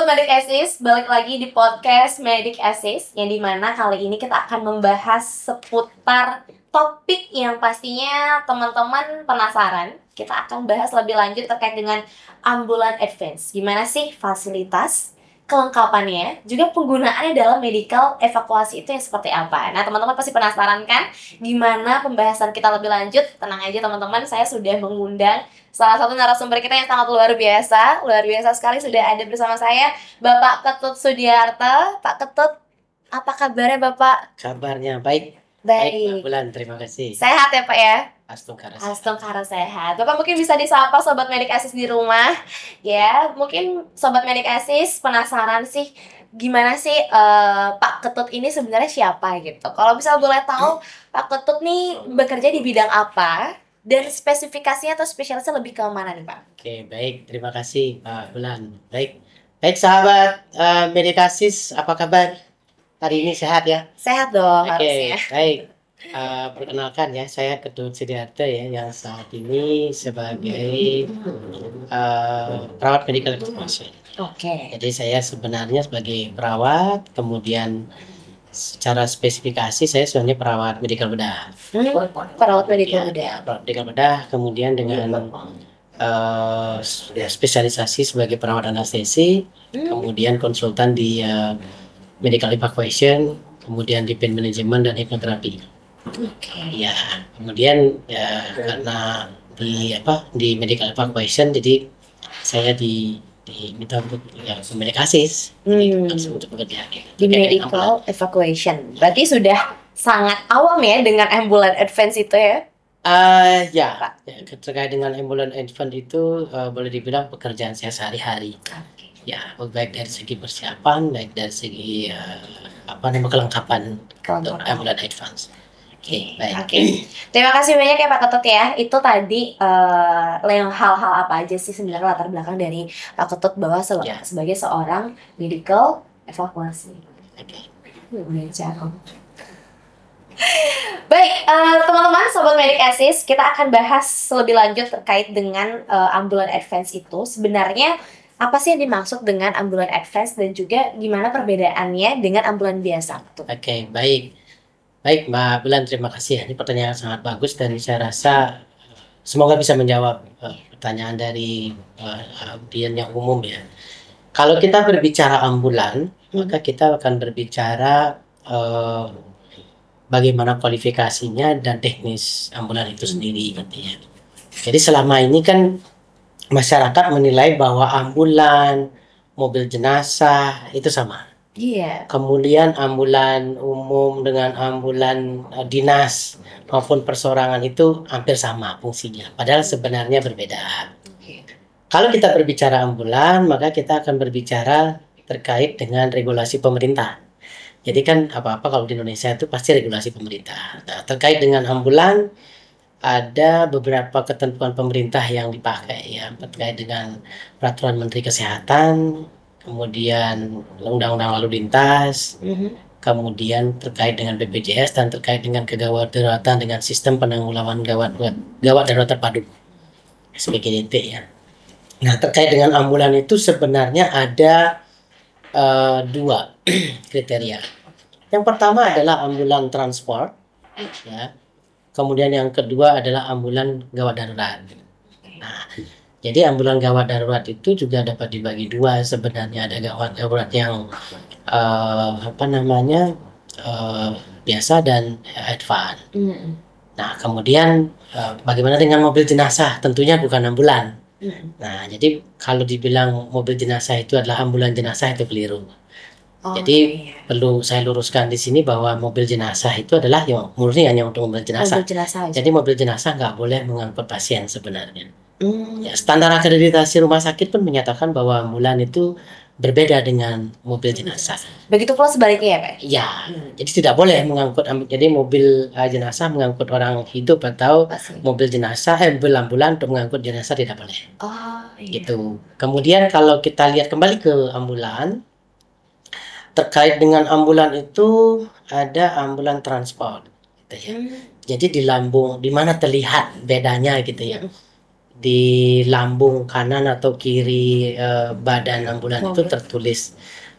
Sobat Medik Assist, balik lagi di podcast Medik Assist, yang dimana kali ini kita akan membahas seputar topik yang pastinya teman-teman penasaran. Kita akan bahas lebih lanjut terkait dengan ambulan advance. Gimana sih fasilitas, kelengkapannya, juga penggunaannya dalam medical evakuasi itu yang seperti apa. Nah, teman-teman pasti penasaran kan gimana pembahasan kita lebih lanjut? Tenang aja teman-teman, saya sudah mengundang salah satu narasumber kita yang sangat luar biasa sekali. Sudah ada bersama saya Bapak Ketut Sudiarto. Pak Ketut, apa kabarnya Bapak? Kabarnya baik. Baik. Mbak Bulan, terima kasih. Sehat ya Pak ya? Astungkara sehat. Bapak mungkin bisa disapa Sobat Medik Assist di rumah. Ya, mungkin Sobat Medik Assist penasaran sih gimana sih Pak Ketut ini sebenarnya siapa gitu. Kalau bisa boleh tahu Pak Ketut nih bekerja di bidang apa? Dan spesifikasinya atau spesialisnya lebih ke mana nih Pak? Oke, baik. Terima kasih Mbak Bulan. Baik sahabat Medik Assist, apa kabar? Hari ini sehat ya? Sehat dong Oke, harusnya. baik. Perkenalkan ya, saya Ketut Sudiarto ya, yang saat ini sebagai perawat medical evacuation. Oke. Jadi saya sebenarnya sebagai perawat, kemudian secara spesifikasi saya sebenarnya perawat medical bedah. Perawat medical bedah. Ya, perawat medical bedah, kemudian dengan spesialisasi sebagai perawat anestesi, kemudian konsultan di medical evacuation, kemudian di pain management dan hipnoterapi. Ya, kemudian ya, karena di medical evacuation, jadi saya diminta untuk Medik Assist langsung untuk bekerja Di medical evacuation. Berarti sudah sangat awam ya dengan ambulan advance itu ya? Ya, terkait dengan ambulan advance itu boleh dibilang pekerjaan saya sehari-hari. Ya, baik dari segi persiapan, baik dari segi kelengkapan untuk ambulan advance. Oke, baik. Terima kasih banyak ya Pak Ketut ya. Itu tadi hal-hal apa aja sih sebenarnya latar belakang dari Pak Ketut bahwa sebagai seorang medical evakuasi. Baik, teman-teman Sobat Medik Assist, kita akan bahas lebih lanjut terkait dengan ambulan advance itu. Sebenarnya apa sih yang dimaksud dengan ambulan advance dan juga gimana perbedaannya dengan ambulan biasa? Oke, baik Mbak Bulan, terima kasih. Ini pertanyaan sangat bagus dan saya rasa semoga bisa menjawab pertanyaan dari audiens yang umum ya. Kalau kita berbicara ambulan, maka kita akan berbicara bagaimana kualifikasinya dan teknis ambulan itu sendiri gitu ya. Jadi selama ini kan masyarakat menilai bahwa ambulan, mobil jenazah itu sama. Iya. Kemudian ambulan umum dengan ambulan dinas maupun persorangan itu hampir sama fungsinya, padahal sebenarnya berbeda. Kalau kita berbicara ambulan, maka kita akan berbicara terkait dengan regulasi pemerintah. Jadi kan apa-apa kalau di Indonesia itu pasti regulasi pemerintah. Nah, terkait dengan ambulan ada beberapa ketentuan pemerintah yang dipakai ya, terkait dengan peraturan Menteri Kesehatan, kemudian undang-undang lalu lintas, kemudian terkait dengan BPJS dan terkait dengan kegawat daruratan dengan sistem penanggulangan gawat darurat terpadu SPGDT ya. Nah, terkait dengan ambulan itu sebenarnya ada dua kriteria. Yang pertama adalah ambulan transport ya. Kemudian yang kedua adalah ambulan gawat darurat. Nah, jadi ambulan gawat darurat itu juga dapat dibagi dua sebenarnya. Ada gawat darurat yang biasa dan advance. Nah, kemudian bagaimana dengan mobil jenazah? Tentunya bukan ambulan. Nah, jadi kalau dibilang mobil jenazah itu adalah ambulan jenazah itu keliru. Jadi perlu saya luruskan di sini bahwa mobil jenazah itu adalah yang murni hanya untuk mobil jenazah. Jadi mobil jenazah nggak boleh mengangkut pasien sebenarnya. Ya, standar akreditasi rumah sakit pun menyatakan bahwa ambulan itu berbeda dengan mobil jenazah. Begitu pula sebaliknya ya Pak? Ya, jadi tidak boleh mengangkut. Jadi mobil jenazah mengangkut orang hidup atau mobil jenazah, mobil ambulan untuk mengangkut jenazah tidak boleh. Gitu. Kemudian kalau kita lihat kembali ke ambulan, terkait dengan ambulan itu ada ambulan transport, gitu ya. Jadi di lambung, di mana terlihat bedanya gitu ya. di lambung kanan atau kiri badan ambulan itu tertulis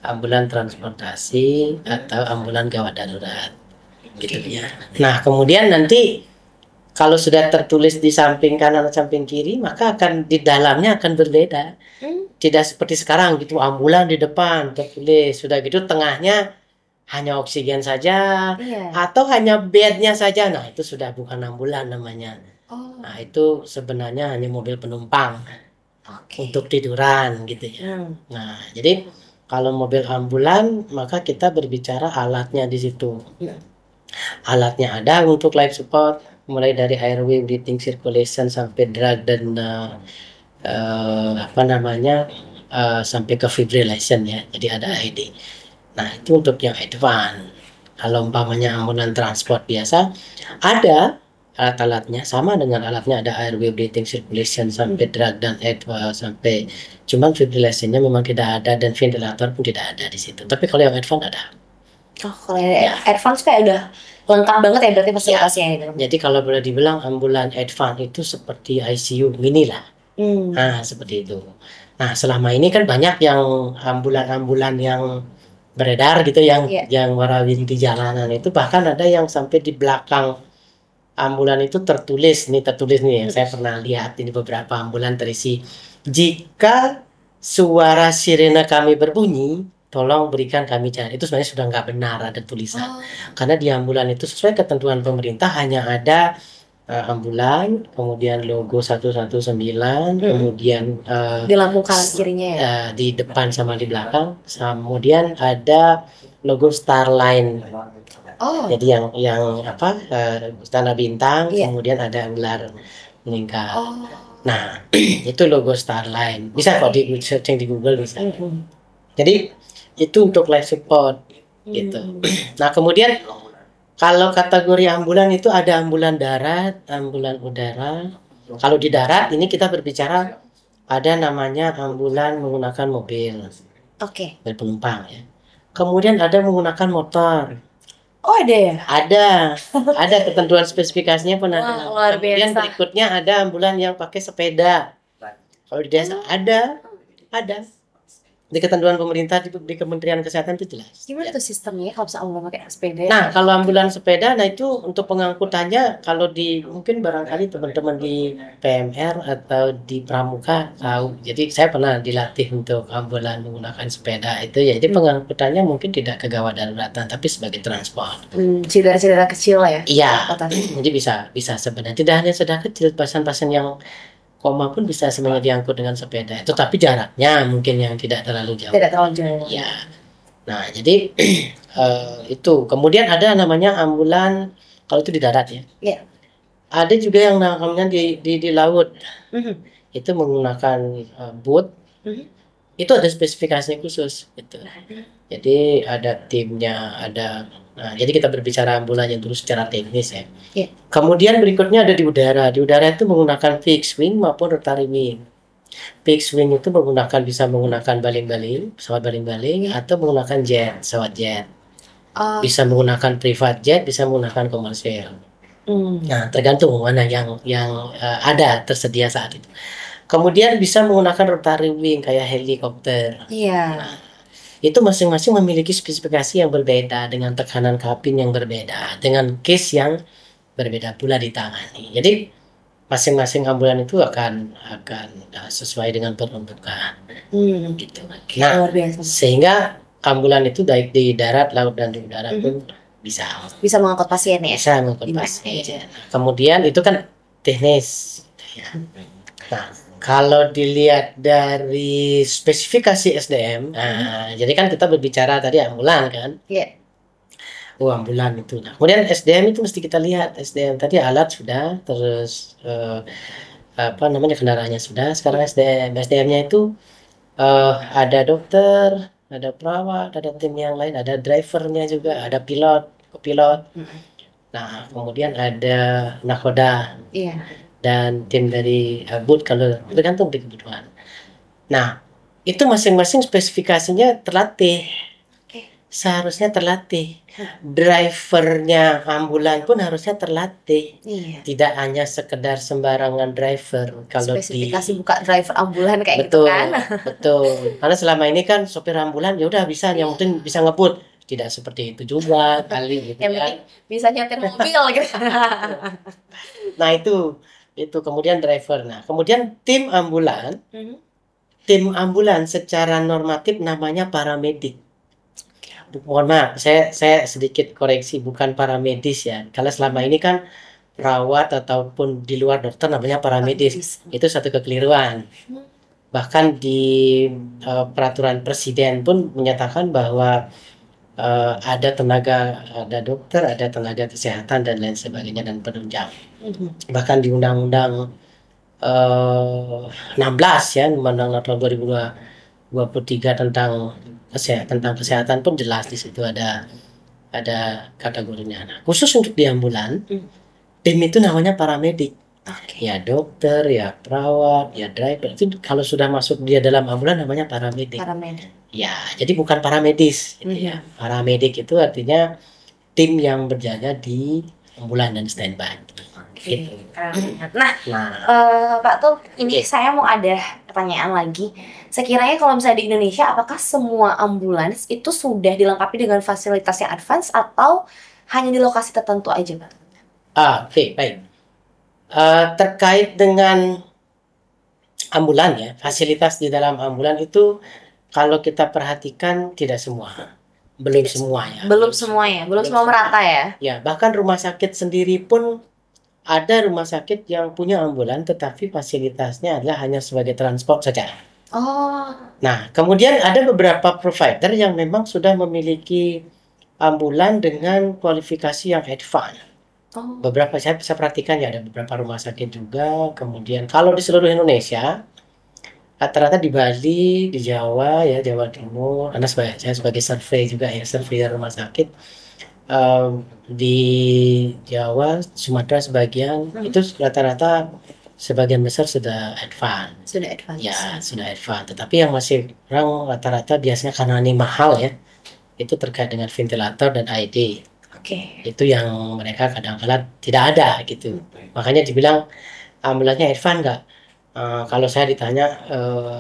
ambulan transportasi atau ambulan gawat darurat gitu ya. Nah, kemudian nanti kalau sudah tertulis di samping kanan atau samping kiri, maka akan di dalamnya akan berbeda. Tidak seperti sekarang gitu, ambulan di depan tertulis, sudah gitu tengahnya hanya oksigen saja atau hanya bednya saja. Nah, itu sudah bukan ambulan namanya. Nah, itu sebenarnya hanya mobil penumpang untuk tiduran gitu ya. Nah, jadi kalau mobil ambulan maka kita berbicara alatnya di situ. Alatnya ada untuk life support, mulai dari airway, breathing, circulation sampai drug dan sampai ke fibrillation ya. Jadi ada AED. Nah, itu untuk yang advance. Kalau umpamanya ambulan transport biasa, ada alat-alatnya sama dengan alatnya, ada airway, breathing, circulation sampai drug dan sampai, cuman fibrillationnya memang tidak ada dan ventilator pun tidak ada di situ. Tapi kalau yang advance ada. Kalau yang advance kayak udah lengkap banget ya berarti fasilitasnya gitu. Jadi kalau boleh dibilang ambulan advance itu seperti ICU mini lah. Nah, seperti itu. Nah, selama ini kan banyak yang ambulan-ambulan yang beredar gitu yang warawiri di jalanan itu, bahkan ada yang sampai di belakang ambulan itu tertulis nih yang saya pernah lihat, ini beberapa ambulan terisi, jika suara sirene kami berbunyi tolong berikan kami jalan. Itu sebenarnya sudah nggak benar ada tulisan, karena di ambulan itu sesuai ketentuan pemerintah hanya ada ambulan, kemudian logo 119, kemudian di lampu kanan kirinya ya, di depan sama di belakang, kemudian ada logo Starline. Jadi yang istana bintang, kemudian ada ular meningkat. Nah, itu logo Starline. Bisa kok di searching di Google bisa. Jadi itu untuk life support gitu. Nah, kemudian kalau kategori ambulan itu ada ambulan darat, ambulan udara. Kalau di darat ini kita berbicara ada namanya ambulan menggunakan mobil. Mobil penumpang ya. Kemudian ada menggunakan motor. Ada ya? Ada ketentuan spesifikasinya pun ada. Kemudian berikutnya ada ambulan yang pakai sepeda. Kalau di desa ada. Di ketentuan pemerintah di Kementerian Kesehatan itu jelas. Gimana tuh sistemnya kalau ambulan pakai sepeda? Nah, kalau ambulan sepeda, nah itu untuk pengangkutannya, kalau mungkin barangkali teman-teman di PMR atau di Pramuka tahu. Jadi saya pernah dilatih untuk ambulan menggunakan sepeda itu ya. Jadi pengangkutannya mungkin tidak ke gawat daruratan, tapi sebagai transport. Cedera-cedera kecil ya? Iya. Jadi bisa sebenarnya. Tidak hanya cedera kecil, pasien-pasien yang koma pun bisa sebenarnya diangkut dengan sepeda. Itu tapi jaraknya mungkin yang tidak terlalu jauh. Ya. Nah, jadi itu. Kemudian ada namanya ambulan kalau itu di darat ya. Ada juga yang namanya di laut. Itu menggunakan boat. Itu ada spesifikasinya khusus gitu. Jadi ada timnya, ada. Nah, jadi kita berbicara ambulan yang dulu secara teknis ya. Kemudian berikutnya ada di udara. Di udara itu menggunakan fixed wing maupun rotary wing. Fixed wing itu bisa menggunakan baling-baling, pesawat baling-baling, atau menggunakan pesawat jet. Bisa menggunakan private jet, bisa menggunakan komersial. Nah, tergantung mana yang ada tersedia saat itu. Kemudian bisa menggunakan rotary wing kayak helikopter. Nah, itu masing-masing memiliki spesifikasi yang berbeda, dengan tekanan kabin yang berbeda, dengan case yang berbeda pula ditangani. Jadi masing-masing ambulan itu akan sesuai dengan peruntukan. Gitu. Nah, sehingga ambulan itu baik di darat, laut dan di udara pun bisa mengangkut pasien ya. Bisa mengangkut pasien. Kemudian itu kan teknis. Ya. Nah, kalau dilihat dari spesifikasi SDM, jadi kan kita berbicara tadi ambulan kan? Ambulan itu. Nah, kemudian SDM itu mesti kita lihat. SDM tadi alat sudah, terus kendaraannya sudah. Sekarang SDM-nya itu ada dokter, ada perawat, ada tim yang lain, ada drivernya juga, ada kopilot. Nah, kemudian ada nakoda. Dan tim dari boot, kalau tergantung di kebutuhan. Nah, itu masing-masing spesifikasinya terlatih seharusnya terlatih. Drivernya ambulan pun harusnya terlatih. Iya. Tidak hanya sekedar sembarangan driver. Kalau Spesifikasi buka driver ambulan kayak gitu betul, kan. betul. Karena selama ini kan sopir ambulan ya udah bisa, yang penting bisa ngebut. Tidak seperti itu juga kali gitu Yang ya. penting bisa nyetir mobil gitu. Nah itu kemudian driver. Nah kemudian Mhm. tim ambulan secara normatif namanya paramedik. Mohon maaf, saya sedikit koreksi, bukan paramedis ya. Kalau selama ini kan perawat ataupun di luar dokter namanya paramedis. Itu satu kekeliruan. Hmm. Bahkan di peraturan presiden pun menyatakan bahwa ada dokter, ada tenaga kesehatan dan lain sebagainya dan penunjang. Bahkan di Undang-Undang 16 ya, Undang-Undang tahun 2023 tentang kesehatan pun jelas di situ ada kategorinya. Nah, khusus untuk di ambulan, tim itu namanya paramedik. Ya dokter, ya perawat, ya driver. Itu kalau sudah masuk dia dalam ambulan namanya paramedik. Ya, jadi bukan paramedis. Gitu ya. Paramedik itu artinya tim yang berjaga di ambulan dan standby. Gitu. Nah, Pak tuh ini saya mau ada pertanyaan lagi. Sekiranya kalau misalnya di Indonesia, apakah semua ambulans itu sudah dilengkapi dengan fasilitas yang advance atau hanya di lokasi tertentu aja, Pak? Oke, baik. Terkait dengan ambulan ya, fasilitas di dalam ambulan itu kalau kita perhatikan tidak semua. Belum semua ya. Belum semua merata ya. Ya, bahkan rumah sakit sendiri pun ada rumah sakit yang punya ambulan tetapi fasilitasnya adalah hanya sebagai transport saja. Oh. Nah, kemudian ada beberapa provider yang memang sudah memiliki ambulan dengan kualifikasi yang advance. Beberapa saya bisa perhatikan ya, ada beberapa rumah sakit juga. Kemudian kalau di seluruh Indonesia rata-rata di Bali, di Jawa ya, Jawa Timur, karena saya sebagai survei juga ya, surveyor rumah sakit di Jawa, Sumatera sebagian itu rata-rata sebagian besar sudah advance. Ya, sudah advance. Tetapi yang masih kurang rata-rata biasanya karena ini mahal ya, itu terkait dengan ventilator dan AED. Itu yang mereka kadang-kadang tidak ada gitu. Makanya dibilang ambulannya advance nggak? Kalau saya ditanya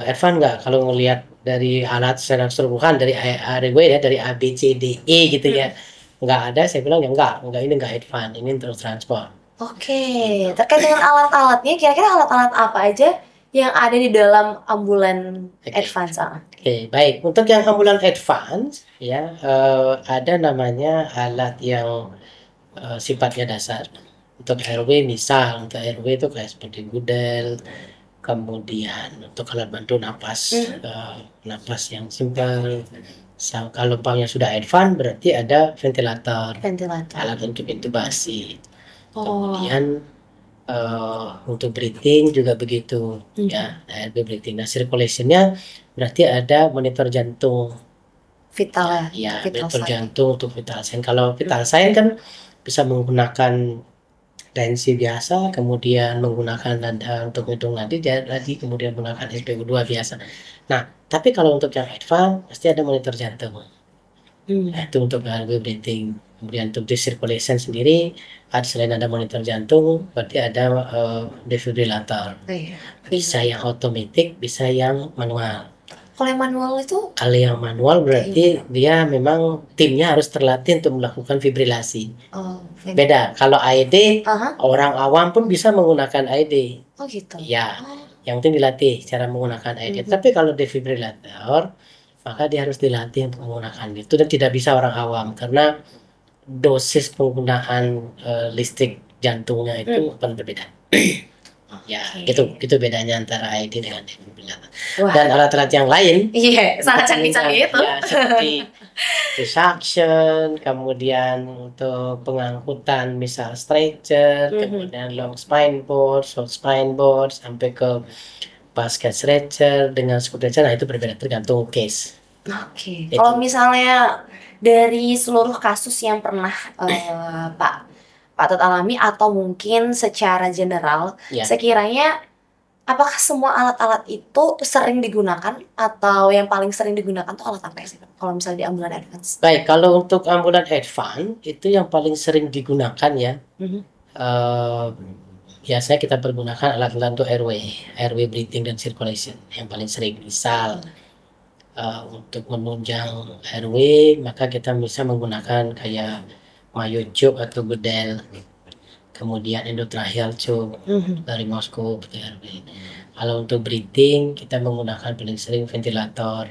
advance nggak? Kalau ngelihat dari alat secara keseluruhan dari ARW ya, dari A B C D E gitu ya, nggak ada. Saya bilang ya nggak ini nggak advance, ini untuk transport. Terkait dengan alat-alatnya, kira-kira alat-alat apa aja yang ada di dalam ambulan advance? Baik. Untuk yang ambulan advance ya ada namanya alat yang sifatnya dasar. Untuk RW misal, untuk RW itu kayak seperti gudel, kemudian untuk alat bantu napas, napas yang simpel. Kalau yang sudah advance berarti ada ventilator. Alat untuk intubasi. Kemudian untuk breathing juga begitu ya, RB breathing. Nah, circulationnya berarti ada monitor jantung. Vital ya, monitor jantung untuk vital sign. Kalau vital sign kan bisa menggunakan tensi biasa, kemudian menggunakan untuk hitung nadi, kemudian menggunakan SpO2 biasa. Nah, tapi kalau untuk yang advance pasti ada monitor jantung. Nah, itu untuk RB breathing. Kemudian untuk circulation sendiri, selain ada monitor jantung, berarti ada defibrillator. Bisa yang otomatis, bisa yang manual. Kalau yang manual itu? Kalau yang manual berarti dia memang timnya harus terlatih untuk melakukan fibrilasi. Beda. Kalau AED, orang awam pun bisa menggunakan AED. Gitu. Ya, yang penting dilatih cara menggunakan AED. Tapi kalau defibrillator, maka dia harus dilatih untuk menggunakan itu, dan tidak bisa orang awam karena dosis penggunaan listrik jantungnya itu akan berbeda. Ya, gitu bedanya antara AED dengan defibrillator. Dan alat-alat yang lain, sangat canggih-canggih itu. Ya, seperti suction, kemudian untuk pengangkutan misal stretcher, kemudian long spine board, short spine board, sampai ke basket stretcher dengan stretcher, nah itu berbeda tergantung case. Kalau misalnya dari seluruh kasus yang pernah Pak Tut alami atau mungkin secara general, sekiranya apakah semua alat-alat itu sering digunakan atau yang paling sering digunakan tuh alat apa sih Pak? Kalau misalnya di ambulan advance? Baik, kalau untuk ambulan advance itu yang paling sering digunakan ya, Mhm. biasanya kita pergunakan alat-alat untuk airway breathing dan circulation yang paling sering. Misal untuk menunjang airway, maka kita bisa menggunakan kayak myotube atau bedel, kemudian endotracheal tube, laryngoscope, airway. Kalau untuk breathing kita menggunakan paling sering ventilator.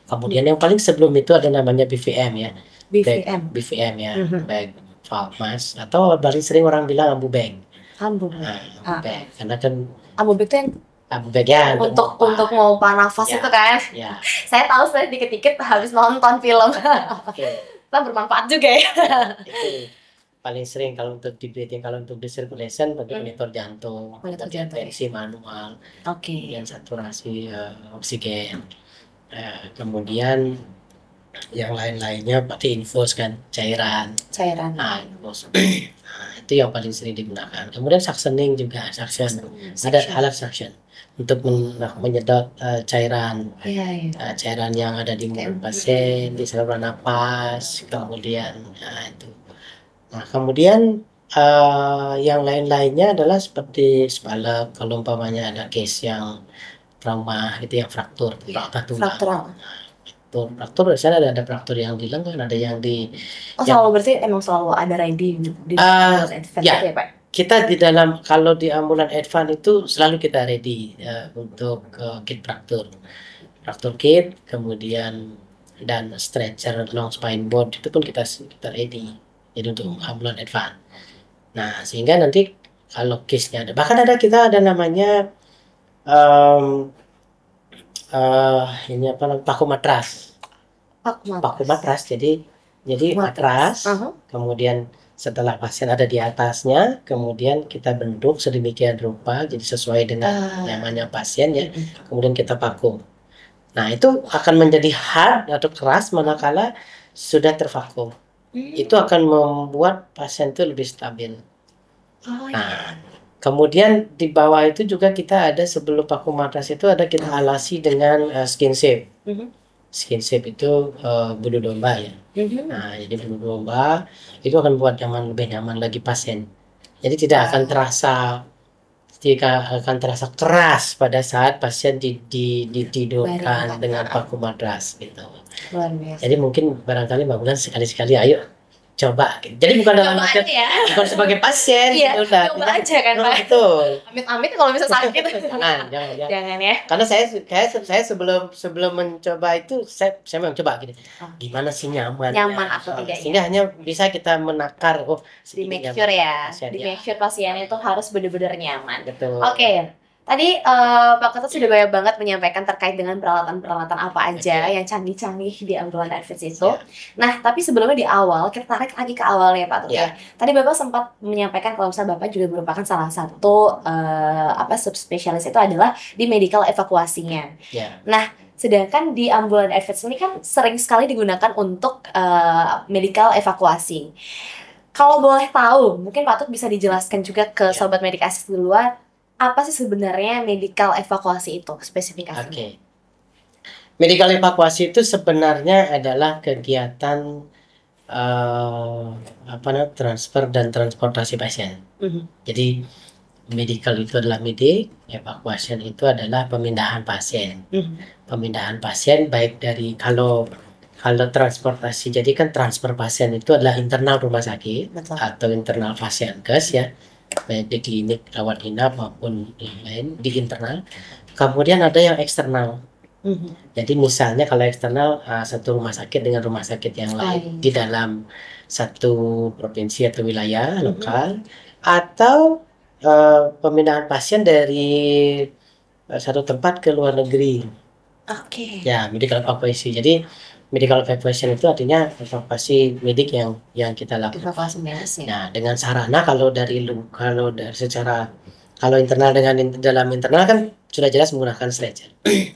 Kemudian yang paling sebelum itu ada namanya BVM ya. BVM ya, bag valve mask, atau paling sering orang bilang ambu bag. Ambu bag, karena kan ambu bag itu yang ambu bag ya untuk ngompa nafas ya, itu kan. Ya. Saya tahu saya dikit-dikit habis nonton film. Kita bermanfaat juga ya. Itu paling sering kalau untuk di breathing. Kalau untuk di circulation pakai monitor jantung, tensi manual, kemudian saturasi oksigen. Kemudian yang lain-lainnya pakai infus kan, cairan. Infus. Itu yang paling sering digunakan. Kemudian suctioning juga, ada alat suction untuk menyedot cairan, cairan yang ada di mulut pasien, di saluran napas, kemudian itu. Nah, kemudian yang lain-lainnya adalah seperti spalak, kalau umpamanya ada case yang trauma itu yang fraktur patah tulang. Fraktur biasanya ada fraktur yang di lengan, ada yang di berarti emang selalu ada ready di ya, Pak. Kita di dalam, kalau di ambulan advance itu selalu kita ready untuk kit fraktur kit, kemudian dan stretcher long spine board itu pun kita ready. Jadi untuk ambulan advance. Nah, sehingga nanti kalau case-nya ada, bahkan kita ada namanya ini apa namanya, paku matras. Jadi matras, kemudian setelah pasien ada di atasnya, kemudian kita bentuk sedemikian rupa jadi sesuai dengan nyamannya pasien ya, kemudian kita paku. Nah, itu akan menjadi hard atau keras manakala sudah tervakum. Itu akan membuat pasien itu lebih stabil. Nah, kemudian di bawah itu juga kita ada, sebelum paku matras itu ada kita alasi dengan skin safe. Skin safe itu bulu domba ya. Nah, jadi bulu domba itu akan buat lebih nyaman lagi pasien. Jadi tidak akan terasa keras pada saat pasien ditidurkan dengan paku matras gitu. Jadi mungkin barangkali Mbak Bulan sekali-sekali ayo coba. Jadi bukan dalam arti bukan sebagai pasien gitu lah. Coba aja kan Pak. Betul. Amit-amit kalau bisa sakit. Jangan ya. Karena saya sebelum mencoba itu saya memang coba gitu. Gimana sih nyaman atau tidak? Sehingga hanya bisa kita menakar di make sure ya. Di make sure pasien itu harus benar-benar nyaman. Betul. Oke. Tadi Pak Ketut sudah banyak banget menyampaikan terkait dengan peralatan-peralatan apa aja yang canggih-canggih di ambulan advance itu. Nah, tapi sebelumnya di awal, kita tarik lagi ke awalnya Pak Ketut ya. Tadi Bapak sempat menyampaikan kalau misalnya Bapak juga merupakan salah satu subspesialis itu adalah di medical evakuasinya. Nah, sedangkan di ambulan advance ini kan sering sekali digunakan untuk medical evakuasi. Kalau boleh tahu, mungkin Pak Ketut bisa dijelaskan juga ke Sobat Medik Asis di luar, apa sih sebenarnya medical evakuasi itu spesifikasinya? Medical evakuasi itu sebenarnya adalah kegiatan transfer dan transportasi pasien. Jadi medical itu adalah medik, evacuation itu adalah pemindahan pasien. Pemindahan pasien baik dari kalau transportasi, jadi kan transfer pasien itu adalah internal rumah sakit. Betul. Atau internal Fasiankes ya, baik di klinik rawat inap maupun yang lain di internal. Kemudian ada yang eksternal. Jadi misalnya kalau eksternal satu rumah sakit dengan rumah sakit yang lain di dalam satu provinsi atau wilayah lokal, atau pemindahan pasien dari satu tempat ke luar negeri. Ya, medical evacuation. Jadi medical evacuation itu artinya evakuasi medik yang kita lakukan. Nah, dengan sarana kalau internal dengan dalam internal kan sudah jelas menggunakan stretcher.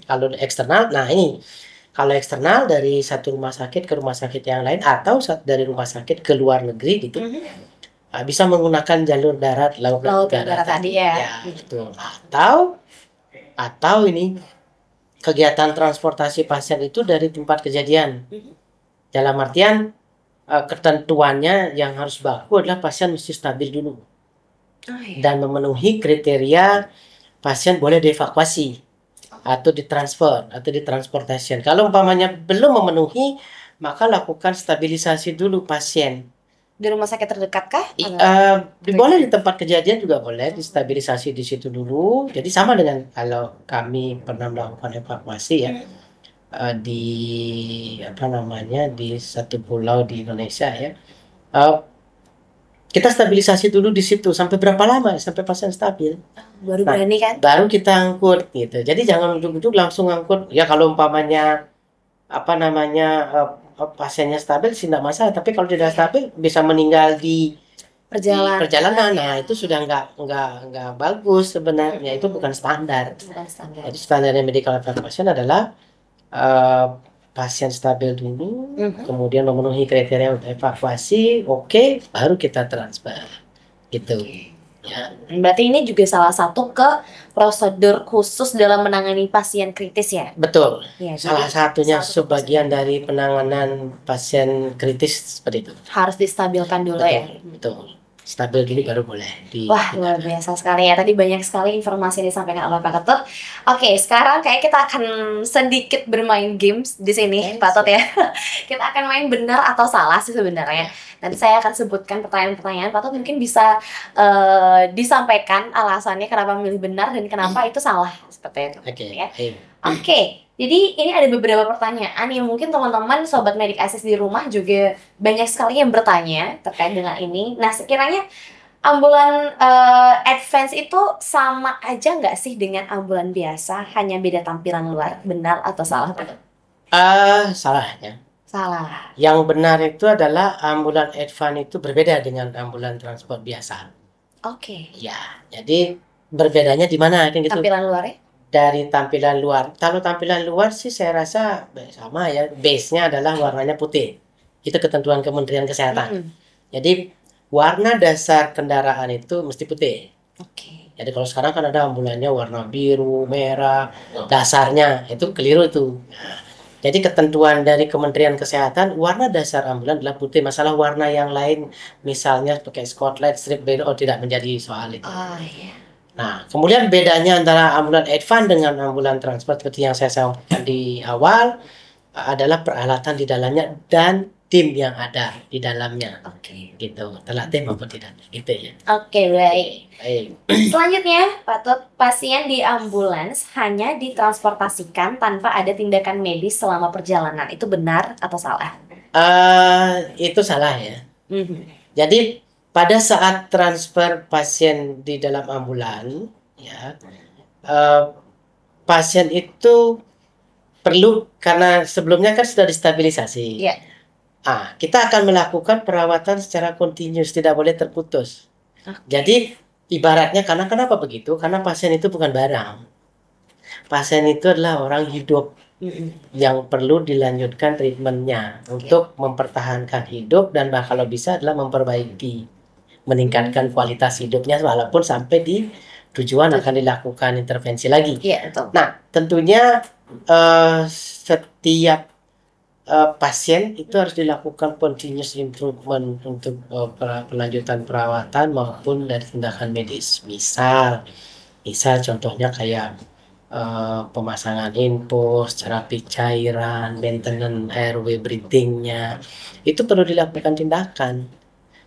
Kalau eksternal, nah ini kalau eksternal dari satu rumah sakit ke rumah sakit yang lain, atau dari rumah sakit ke luar negeri gitu, bisa menggunakan jalur darat, laut darat tadi ya. Betul. Atau atau ini kegiatan transportasi pasien itu dari tempat kejadian. Dalam artian ketentuannya yang harus baku adalah pasien mesti stabil dulu dan memenuhi kriteria pasien boleh dievakuasi atau ditransfer atau ditransportasi. Kalau umpamanya belum memenuhi, maka lakukan stabilisasi dulu pasien. Di rumah sakit terdekat kah? Boleh di tempat kejadian juga boleh distabilisasi di situ dulu. Jadi sama dengan kalau kami pernah melakukan evakuasi ya di di satu pulau di Indonesia ya. Kita stabilisasi dulu di situ sampai berapa lama sampai pasien stabil. Baru berani kan? Baru kita angkut gitu. Jadi jangan ujuk-ujuk langsung angkut. Ya kalau umpamanya pasiennya stabil sih tidak masalah, tapi kalau tidak stabil bisa meninggal di perjalanan. Nah, itu sudah nggak bagus sebenarnya. Itu bukan standar. Jadi standarnya medical evacuation adalah pasien stabil dulu, kemudian memenuhi kriteria untuk evakuasi, baru kita transfer. Gitu. Ya. Berarti ini juga salah satu prosedur khusus dalam menangani pasien kritis ya? Betul. Ya, salah satunya sebagian dari penanganan pasien kritis seperti itu. Harus distabilkan dulu ya? Betul. Stabil dulu baru boleh. Wah, luar biasa sekali ya. Tadi banyak sekali informasi yang disampaikan oleh Pak Ketut. Oke, sekarang kayak kita akan sedikit bermain games di sini, Pak Ketut ya. Kita akan main benar atau salah sih sebenarnya. Nanti saya akan sebutkan pertanyaan-pertanyaan. Pak Ketut mungkin bisa disampaikan alasannya kenapa memilih benar dan kenapa itu salah. Seperti itu. Oke. Jadi ini ada beberapa pertanyaan yang mungkin teman-teman Sobat Medik Asis di rumah juga banyak sekali yang bertanya terkait dengan ini. Nah, sekiranya ambulan advance itu sama aja nggak sih dengan ambulan biasa? Hanya beda tampilan luar, benar atau salah? Salahnya. Salah. Yang benar itu adalah ambulan advance itu berbeda dengan ambulan transport biasa. Oke. Ya, jadi berbedanya di mana kan gitu? Tampilan luarnya? Dari tampilan luar. Kalau tampilan luar sih saya rasa sama ya. Base-nya adalah warnanya putih. Itu ketentuan Kementerian Kesehatan. Jadi warna dasar kendaraan itu mesti putih. Jadi kalau sekarang kan ada ambulannya warna biru, merah, dasarnya itu keliru itu. Jadi ketentuan dari Kementerian Kesehatan warna dasar ambulan adalah putih. Masalah warna yang lain misalnya pakai spotlight, strip biru tidak menjadi soal itu. Nah, kemudian bedanya antara ambulan advance dengan ambulan transport seperti yang saya sampaikan di awal adalah peralatan di dalamnya dan tim yang ada di dalamnya. Gitu. Terlatih maupun tidak. Gitu ya. Baik. Selanjutnya, Pak Tut, pasien di ambulans hanya ditransportasikan tanpa ada tindakan medis selama perjalanan. Itu benar atau salah? Itu salah ya. Jadi pada saat transfer pasien di dalam ambulan, ya, pasien itu perlu karena sebelumnya kan sudah distabilisasi. Kita akan melakukan perawatan secara kontinus, tidak boleh terputus. Jadi ibaratnya kenapa begitu? Karena pasien itu bukan barang. Pasien itu adalah orang hidup yang perlu dilanjutkan treatmentnya untuk mempertahankan hidup dan kalau bisa adalah meningkatkan kualitas hidupnya walaupun sampai di tujuan akan dilakukan intervensi lagi. Nah, tentunya setiap pasien itu harus dilakukan continuous improvement untuk pelanjutan perawatan maupun dari tindakan medis. Misal contohnya kayak pemasangan infus, terapi cairan, maintenance airway breathingnya, itu perlu dilakukan tindakan.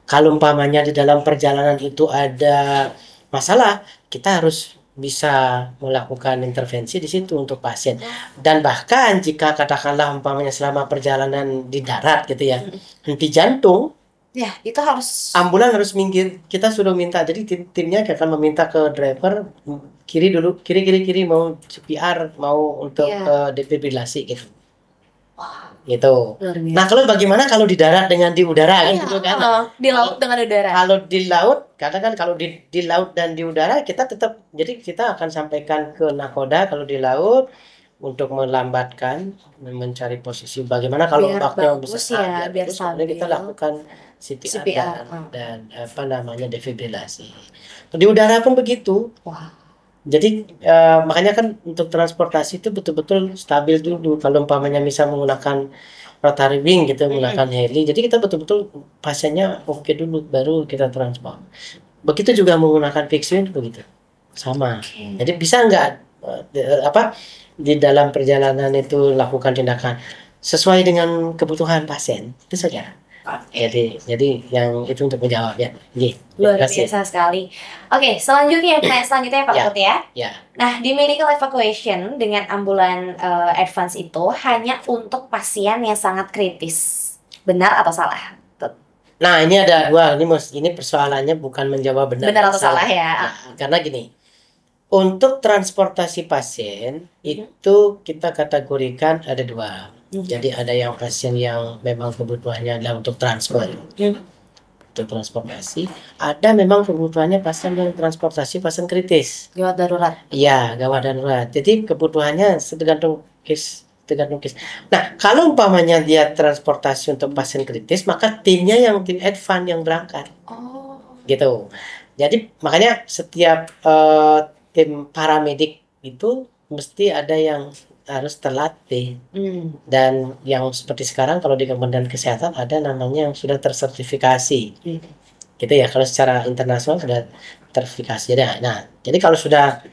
Kalau umpamanya di dalam perjalanan itu ada masalah, kita harus bisa melakukan intervensi di situ untuk pasien. Dan bahkan jika katakanlah umpamanya selama perjalanan di darat gitu ya, henti jantung, ya itu harus ambulan harus minggir. Kita sudah minta, jadi timnya akan meminta ke driver kiri dulu, kiri mau CPR, mau untuk defibrilasi gitu. Gitu. Nah, bagaimana kalau di darat dengan di udara kan gitu kan? Di laut dengan udara. Kalau di laut, katakan kalau di laut dan di udara kita tetap, jadi kita akan sampaikan ke nakoda kalau di laut untuk melambatkan, mencari posisi bagaimana kalau ombaknya bisa biar stabil. Kita lakukan CPR dan defibrilasi. Di udara pun begitu. Jadi makanya kan untuk transportasi itu betul-betul stabil dulu. Kalau umpamanya bisa menggunakan rotary wing gitu, menggunakan heli. Jadi kita betul-betul pasiennya oke dulu, baru kita transport. Begitu juga menggunakan fixed wing begitu, sama. Jadi bisa nggak di dalam perjalanan itu lakukan tindakan sesuai dengan kebutuhan pasien, itu saja. Jadi yang itu untuk menjawab ya. Luar biasa sekali. Oke, selanjutnya pertanyaan selanjutnya Pak Put ya. Ya. Nah, di medical evacuation dengan ambulan advance itu hanya untuk pasien yang sangat kritis. Benar atau salah? Nah, ini ada dua. Ini persoalannya bukan menjawab benar atau salah ya. Nah, karena gini, untuk transportasi pasien itu kita kategorikan ada dua. Jadi ada yang pasien yang memang kebutuhannya adalah untuk transfer, untuk transportasi. Ada memang kebutuhannya pasien yang transportasi pasien kritis. Gawat darurat. Iya, gawat darurat. Jadi kebutuhannya tergantung case. Nah, kalau umpamanya dia transportasi untuk pasien kritis, maka timnya yang tim advance yang berangkat. Oh. Gitu. Jadi makanya setiap tim paramedik itu mesti ada yang harus terlatih. Dan yang seperti sekarang kalau di Kementerian Kesehatan ada namanya yang sudah tersertifikasi. Gitu ya, kalau secara internasional sudah tersertifikasi. Nah, jadi kalau sudah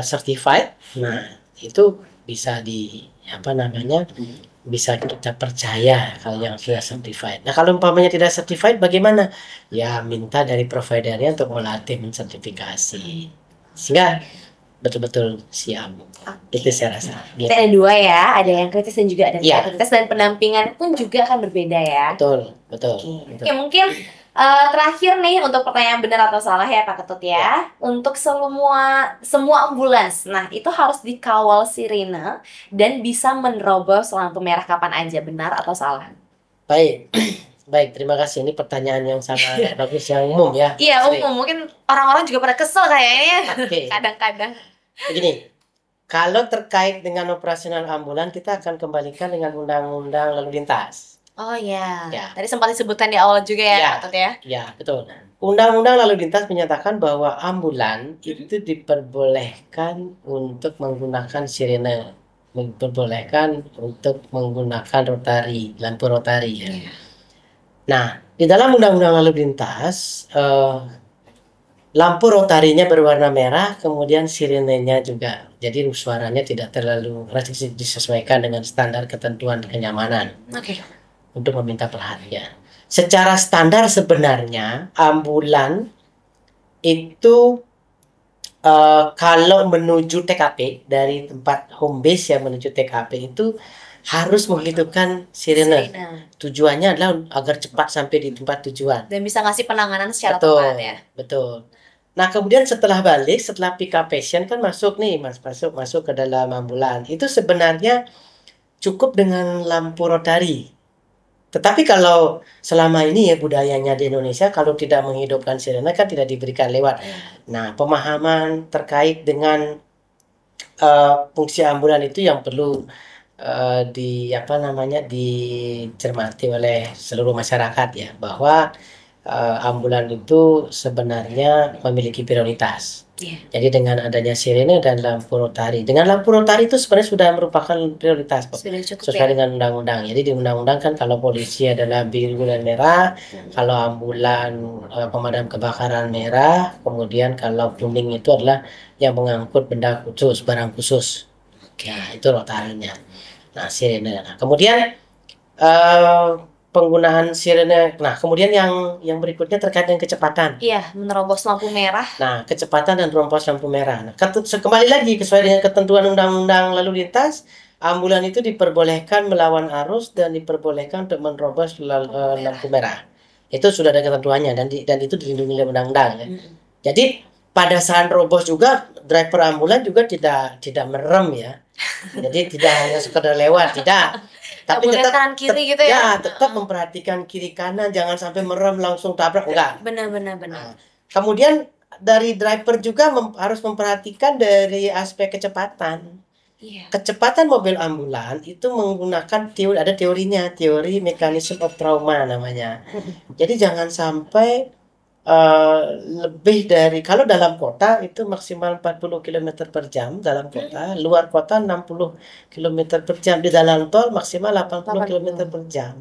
certified, nah itu bisa bisa kita percaya kalau yang sudah certified. Nah, kalau umpamanya tidak certified bagaimana? Ya minta dari providernya untuk melatih mensertifikasi sehingga betul-betul siap. Itu saya rasa. Gitu. Ada dua ya, ada yang kritis dan juga ada yang kritis, dan pendampingan pun juga akan berbeda ya. Betul. Oke, mungkin terakhir nih untuk pertanyaan benar atau salah ya Pak Ketut ya. Untuk semua ambulans, nah itu harus dikawal sirine dan bisa menerobos lampu merah kapan aja, benar atau salah? Baik, terima kasih. Ini pertanyaan yang sangat bagus, yang umum ya. Iya, umum. Mungkin orang-orang juga pada kesel kayaknya. Kadang-kadang. Begini, kalau terkait dengan operasional ambulan, kita akan kembalikan dengan Undang-Undang Lalu Lintas. Oh ya. Tadi sempat disebutkan di awal juga ya, Pak Ketut ya. Ya, betul. Undang-Undang Lalu Lintas menyatakan bahwa ambulan itu diperbolehkan untuk menggunakan sirene, diperbolehkan untuk menggunakan lampu rotari ya. Nah, di dalam Undang-Undang Lalu Lintas, lampu rotarinya berwarna merah, kemudian sirenenya juga. Jadi suaranya tidak terlalu disesuaikan dengan standar ketentuan kenyamanan. Untuk meminta perhatian. Secara standar sebenarnya ambulan itu kalau menuju TKP dari tempat home base yang menuju TKP itu harus menghidupkan sirene. Tujuannya adalah agar cepat sampai di tempat tujuan dan bisa ngasih penanganan secara tepat ya. Betul. Nah, kemudian setelah pick up patient kan masuk ke dalam ambulan. Itu sebenarnya cukup dengan lampu rotari. Tetapi kalau selama ini ya budayanya di Indonesia kalau tidak menghidupkan sirene kan tidak diberikan lewat. Nah, pemahaman terkait dengan fungsi ambulan itu yang perlu dicermati oleh seluruh masyarakat ya, bahwa ambulan itu sebenarnya memiliki prioritas. Jadi dengan adanya sirene dan lampu rotari. Dengan lampu rotari itu sebenarnya sudah merupakan prioritas sesuai dengan undang-undang. Jadi di undang-undang kan kalau polisi adalah biru dan merah, kalau ambulan pemadam kebakaran merah, kemudian kalau kuning itu adalah yang mengangkut benda khusus, barang khusus. Nah, itu rotarinya. Nah, sirene. Nah, kemudian penggunaan sirene. Nah, kemudian yang berikutnya terkait dengan kecepatan. Iya, menerobos lampu merah. Nah, kecepatan dan menerobos lampu merah. Nah, kembali lagi sesuai dengan ketentuan Undang-Undang Lalu Lintas, ambulan itu diperbolehkan melawan arus dan diperbolehkan untuk menerobos lampu merah. Itu sudah ada ketentuannya dan itu dilindungi oleh undang-undang. Ya. Jadi pada saat robos juga driver ambulan juga tidak merem ya. Jadi tidak hanya sekedar lewat, tidak. Tapi tetap kiri gitu ya. Tetap memperhatikan kiri kanan, jangan sampai merem langsung tabrak, enggak. Benar. Nah, kemudian dari driver juga harus memperhatikan dari aspek kecepatan. Kecepatan mobil ambulan itu menggunakan teori mekanisme of trauma namanya. Jadi jangan sampai lebih dari, kalau dalam kota itu maksimal 40 km per jam dalam kota, luar kota 60 km per jam, di dalam tol maksimal 80 km per jam.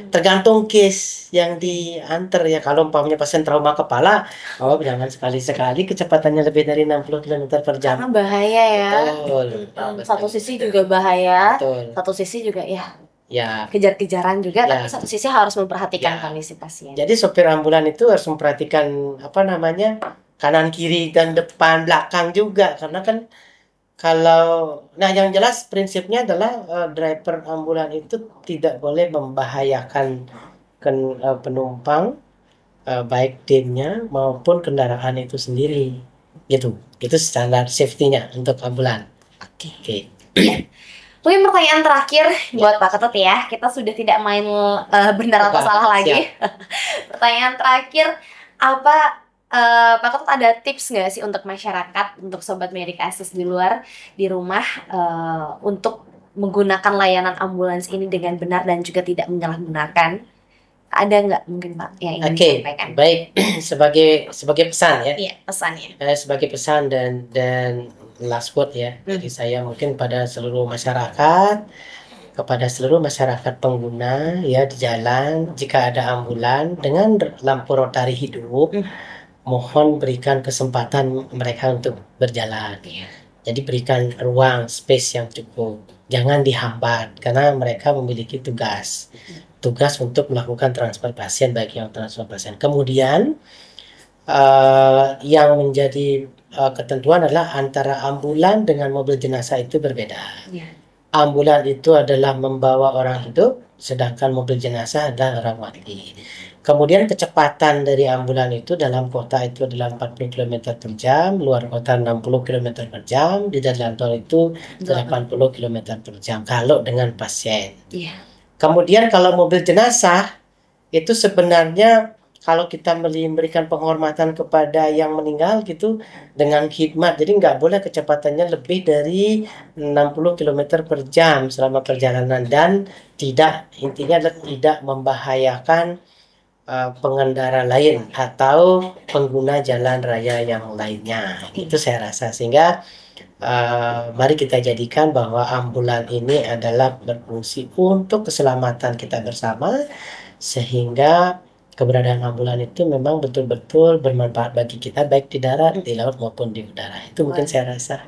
Tergantung case yang diantar ya. Kalau umpamanya pasien trauma kepala, oh jangan sekali-sekali kecepatannya lebih dari 60 km per jam. Karena bahaya ya. Betul. Satu sisi juga bahaya, Betul. satu sisi juga Ya, kejar-kejaran juga, Ya. tapi satu sisi harus memperhatikan Ya. kondisi pasien. jadi sopir ambulan itu harus memperhatikan kanan kiri dan depan belakang juga, karena kan yang jelas prinsipnya adalah driver ambulan itu tidak boleh membahayakan penumpang, baik timnya maupun kendaraan itu sendiri, gitu. Itu standar safety-nya untuk ambulan. Oke. Mungkin pertanyaan terakhir buat Pak Ketut ya. Kita sudah tidak main benar atau salah lagi. Pertanyaan terakhir, Pak Ketut ada tips nggak sih untuk masyarakat, untuk sobat Medik Assist di luar, di rumah, untuk menggunakan layanan ambulans ini dengan benar dan juga tidak menyalahgunakan? Ada nggak mungkin Pak yang ingin disampaikan? Baik, sebagai pesan ya. Iya, pesannya. Sebagai pesan dan last word ya. Jadi saya mungkin kepada seluruh masyarakat pengguna ya di jalan, jika ada ambulan dengan lampu rotari hidup, mohon berikan kesempatan mereka untuk berjalan. Jadi berikan ruang, space yang cukup. Jangan dihambat, karena mereka memiliki tugas untuk melakukan transfer pasien, bagi yang transfer pasien. Kemudian yang menjadi ketentuan adalah antara ambulan dengan mobil jenazah itu berbeda. Ambulan itu adalah membawa orang hidup, sedangkan mobil jenazah adalah orang mati. Kemudian kecepatan dari ambulan itu dalam kota itu adalah 40 km per jam, luar kota 60 km per jam, di dalam tol itu 80 km per jam kalau dengan pasien. Kemudian kalau mobil jenazah itu sebenarnya kalau kita memberikan penghormatan kepada yang meninggal gitu dengan khidmat, jadi nggak boleh kecepatannya lebih dari 60 km per jam selama perjalanan, dan intinya adalah tidak membahayakan pengendara lain atau pengguna jalan raya yang lainnya. Itu saya rasa, sehingga mari kita jadikan bahwa ambulan ini adalah berfungsi untuk keselamatan kita bersama, sehingga keberadaan ambulan itu memang betul-betul bermanfaat bagi kita, baik di darat, di laut maupun di udara. Itu mungkin saya rasa.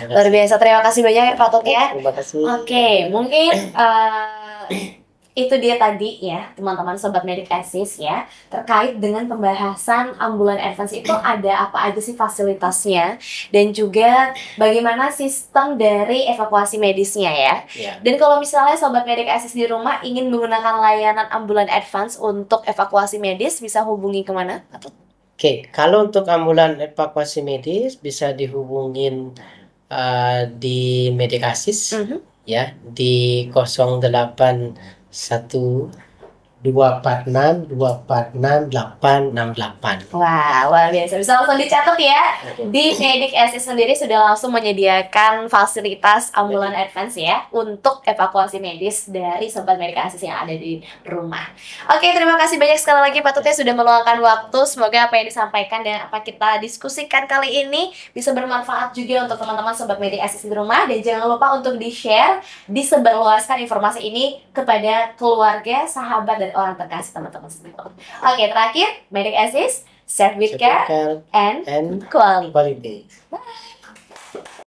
Luar biasa, terima kasih banyak ya Pak Ketut ya. Terima kasih. Oke, mungkin itu dia tadi ya teman-teman sobat Medik Assist ya, terkait dengan pembahasan ambulan advance itu ada apa aja sih fasilitasnya, dan juga bagaimana sistem dari evakuasi medisnya ya. Dan kalau misalnya sobat Medik Assist di rumah ingin menggunakan layanan ambulan advance untuk evakuasi medis, bisa hubungi kemana? Oke, kalau untuk ambulan evakuasi medis bisa dihubungin di Medik Assist ya, di 081 246 868. Wah, luar biasa. Bisa langsung dicatat ya. Di Medik Assist sendiri sudah langsung menyediakan fasilitas ambulan advance ya untuk evakuasi medis dari sobat Medik Assist yang ada di rumah. Oke, terima kasih banyak sekali lagi Pak Tutnya sudah meluangkan waktu. Semoga apa yang disampaikan dan apa kita diskusikan kali ini bisa bermanfaat juga untuk teman-teman sobat Medik Assist di rumah, dan jangan lupa untuk di-share, disebarluaskan informasi ini kepada keluarga, sahabat, dan orang terkasih teman-teman semua. Oke, terakhir, Medik Assist, serve with care and quality. Bye.